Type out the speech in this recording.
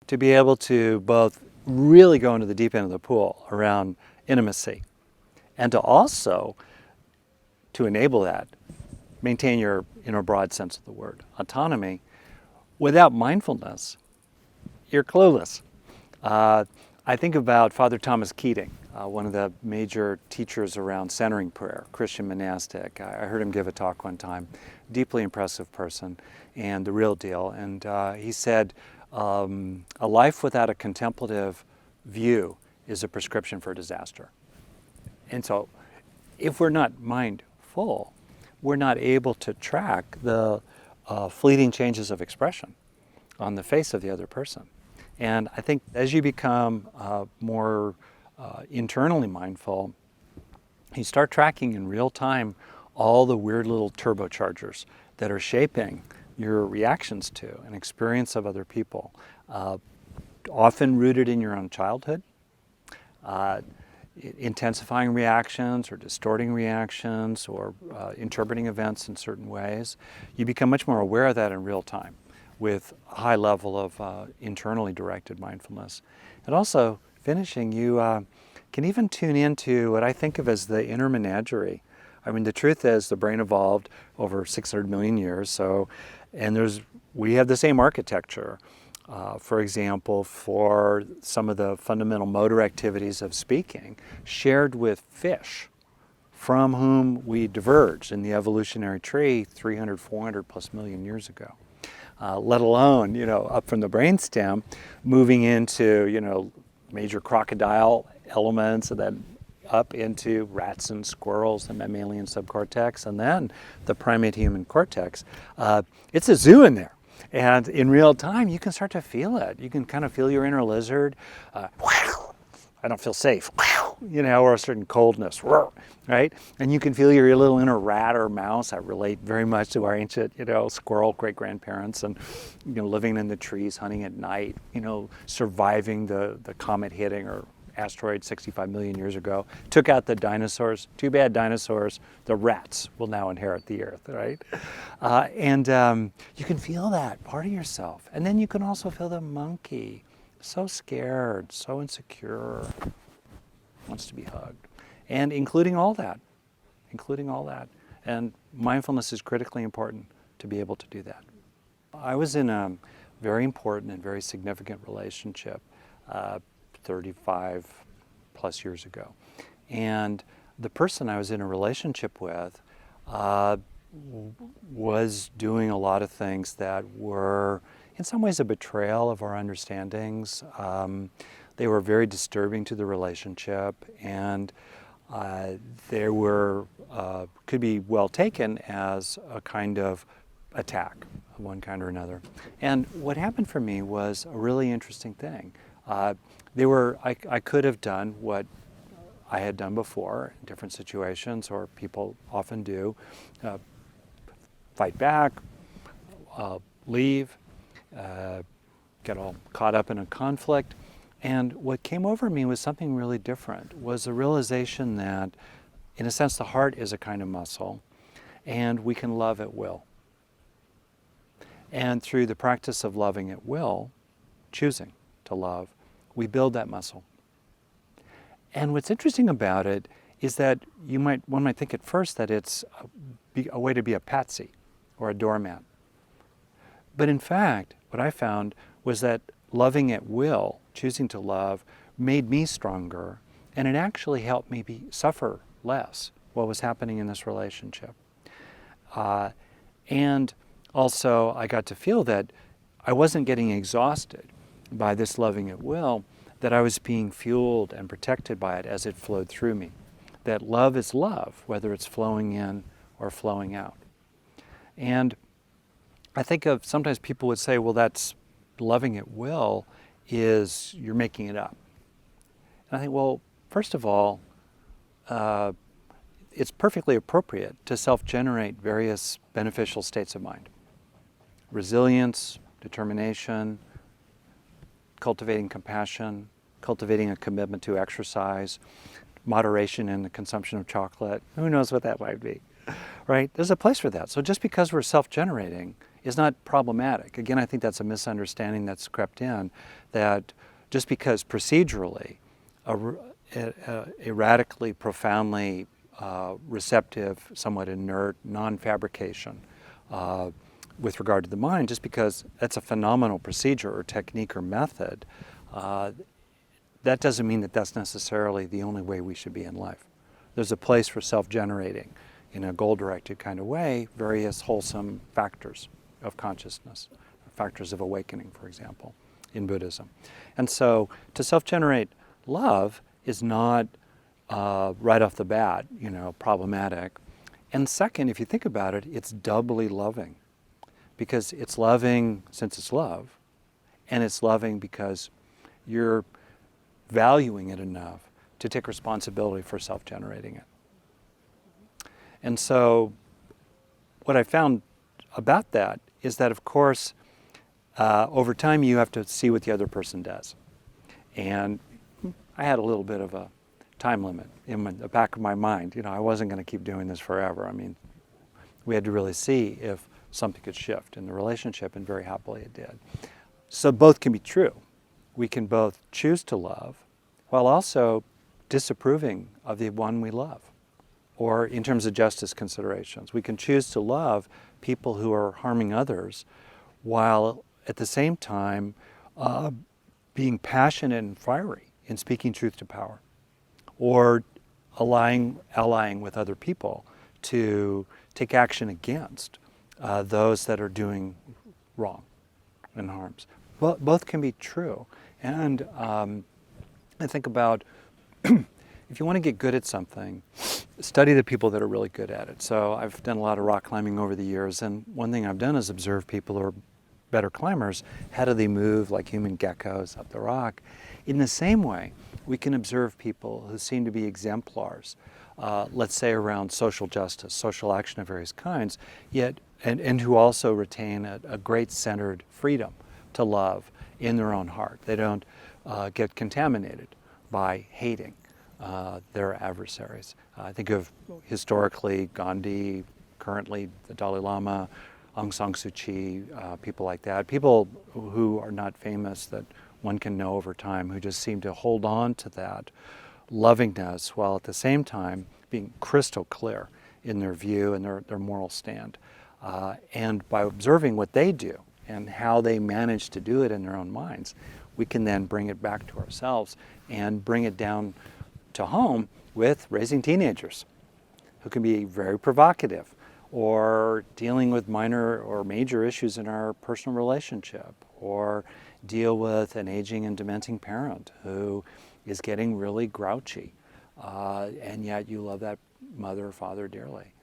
to be able to both really go into the deep end of the pool around intimacy, and to also, to enable that, maintain your, in a broad sense of the word, autonomy. Without mindfulness, you're clueless. I think about Father Thomas Keating, one of the major teachers around centering prayer, Christian monastic. I heard him give a talk one time, deeply impressive person and the real deal. And he said, a life without a contemplative view is a prescription for disaster. And so if we're not mindful, we're not able to track the fleeting changes of expression on the face of the other person. And I think as you become more internally mindful, you start tracking in real time all the weird little turbochargers that are shaping your reactions to and experience of other people, often rooted in your own childhood, intensifying reactions or distorting reactions or interpreting events in certain ways. You become much more aware of that in real time with a high level of internally directed mindfulness. And also, finishing, you can even tune into what I think of as the inner menagerie. I mean, the truth is the brain evolved over 600 million years, so, and we have the same architecture. For example, for some of the fundamental motor activities of speaking, shared with fish, from whom we diverged in the evolutionary tree 300, 400 plus million years ago. Let alone, up from the brainstem, moving into, major crocodile elements, and then up into rats and squirrels, the mammalian subcortex, and then the primate human cortex. It's a zoo in there. And in real time, you can start to feel it. You can kind of feel your inner lizard. I don't feel safe, or a certain coldness, right? And you can feel your little inner rat or mouse. I relate very much to our ancient, squirrel great-grandparents and, living in the trees, hunting at night, surviving the comet hitting or asteroid 65 million years ago. Took out the dinosaurs. Too bad dinosaurs. The rats will now inherit the earth, right? And you can feel that part of yourself. And then you can also feel the monkey. So scared, so insecure, wants to be hugged. And including all that. And mindfulness is critically important to be able to do that. I was in a very important and very significant relationship 35 plus years ago. And the person I was in a relationship with was doing a lot of things that were in some ways a betrayal of our understandings. They were very disturbing to the relationship, and they were could be well taken as a kind of attack of one kind or another. And what happened for me was a really interesting thing. I could have done what I had done before in different situations, or people often do, fight back, leave, get all caught up in a conflict. And what came over me was something really different, was a realization that, in a sense, the heart is a kind of muscle, and we can love at will. And through the practice of loving at will, choosing to love, we build that muscle. And what's interesting about it is that one might think at first that it's a way to be a patsy or a doormat. But in fact, what I found was that loving at will, choosing to love, made me stronger, and it actually helped me suffer less what was happening in this relationship. And also, I got to feel that I wasn't getting exhausted by this loving at will, that I was being fueled and protected by it as it flowed through me. That love is love, whether it's flowing in or flowing out. And I think sometimes people would say, well, that's loving at will is you're making it up. And I think, well, first of all, it's perfectly appropriate to self-generate various beneficial states of mind. Resilience, determination, cultivating compassion, cultivating a commitment to exercise, moderation in the consumption of chocolate. Who knows what that might be, right? There's a place for that. So just because we're self-generating, is not problematic. Again, I think that's a misunderstanding that's crept in, that just because procedurally a radically, profoundly receptive, somewhat inert, non-fabrication with regard to the mind, just because that's a phenomenal procedure or technique or method, that doesn't mean that that's necessarily the only way we should be in life. There's a place for self-generating, in a goal-directed kind of way, various wholesome factors of consciousness, factors of awakening, for example, in Buddhism. And so to self-generate love is not right off the bat, problematic. And second, if you think about it, it's doubly loving, because it's loving since it's love, and it's loving because you're valuing it enough to take responsibility for self-generating it. And so what I found about that is that, of course, over time you have to see what the other person does. And I had a little bit of a time limit in the back of my mind. I wasn't going to keep doing this forever. I mean, we had to really see if something could shift in the relationship, and very happily it did. So both can be true. We can both choose to love while also disapproving of the one we love. Or in terms of justice considerations, we can choose to love people who are harming others while at the same time being passionate and fiery in speaking truth to power, or allying with other people to take action against those that are doing wrong and harms. Well, both can be true. And I think about if you want to get good at something, study the people that are really good at it. So I've done a lot of rock climbing over the years, and one thing I've done is observe people who are better climbers. How do they move like human geckos up the rock? In the same way, we can observe people who seem to be exemplars, let's say around social justice, social action of various kinds, yet and who also retain a great centered freedom to love in their own heart. They don't get contaminated by hating their adversaries. I think of historically Gandhi, currently the Dalai Lama, Aung San Suu Kyi, people like that, people who are not famous that one can know over time, who just seem to hold on to that lovingness while at the same time being crystal clear in their view and their moral stand. And by observing what they do and how they manage to do it in their own minds, we can then bring it back to ourselves and bring it down to home with raising teenagers who can be very provocative, or dealing with minor or major issues in our personal relationship, or deal with an aging and dementing parent who is getting really grouchy, and yet you love that mother or father dearly.